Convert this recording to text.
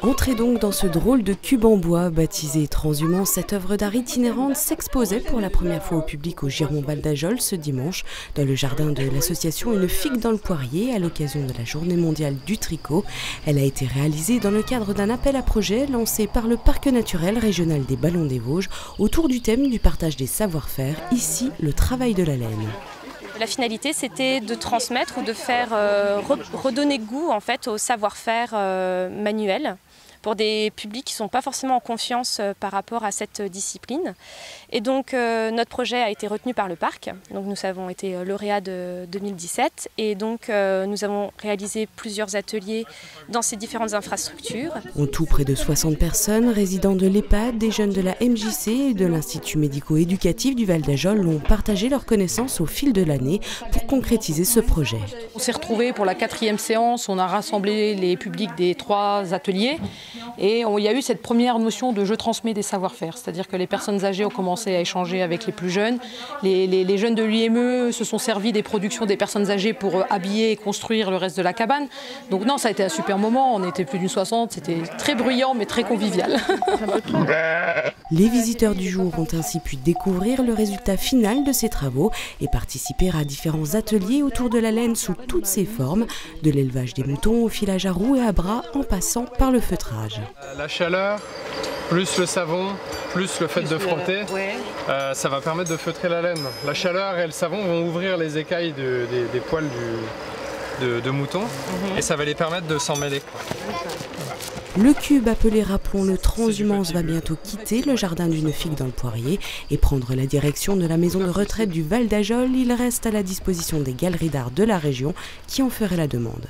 Entrez donc dans ce drôle de cube en bois baptisé Transhumance. Cette œuvre d'art itinérante s'exposait pour la première fois au public au Giron Val d'Ajol ce dimanche dans le jardin de l'association Une figue dans le poirier à l'occasion de la Journée mondiale du tricot. Elle a été réalisée dans le cadre d'un appel à projet lancé par le Parc naturel régional des Ballons des Vosges autour du thème du partage des savoir-faire, ici le travail de la laine. La finalité, c'était de transmettre ou de faire redonner goût en fait, au savoir-faire manuel pour des publics qui ne sont pas forcément en confiance par rapport à cette discipline. Et donc notre projet a été retenu par le parc. Donc nous avons été lauréats de 2017 et donc nous avons réalisé plusieurs ateliers dans ces différentes infrastructures. En tout, près de 60 personnes, résidents de l'EHPAD, des jeunes de la MJC et de l'Institut médico-éducatif du Val d'Ajol ont partagé leurs connaissances au fil de l'année pour concrétiser ce projet. On s'est retrouvés pour la 4e séance, on a rassemblé les publics des 3 ateliers. Et il y a eu cette première notion de « je transmets des savoir-faire », c'est-à-dire que les personnes âgées ont commencé à échanger avec les plus jeunes. Les jeunes de l'UME se sont servis des productions des personnes âgées pour habiller et construire le reste de la cabane. Donc non, ça a été un super moment, on était plus d'une 60, c'était très bruyant mais très convivial. Les visiteurs du jour ont ainsi pu découvrir le résultat final de ces travaux et participer à différents ateliers autour de la laine sous toutes ses formes, de l'élevage des moutons au filage à roues et à bras en passant par le feutrage. La chaleur, plus le savon, plus le fait de frotter, ça va permettre de feutrer la laine. La chaleur et le savon vont ouvrir les écailles des poils de mouton et ça va les permettre de s'en mêler. Le cube appelé, rappelons-le, Transhumance va bientôt quitter le jardin d'Une figue dans le poirier et prendre la direction de la maison de retraite du Val d'Ajol. Il reste à la disposition des galeries d'art de la région qui en feraient la demande.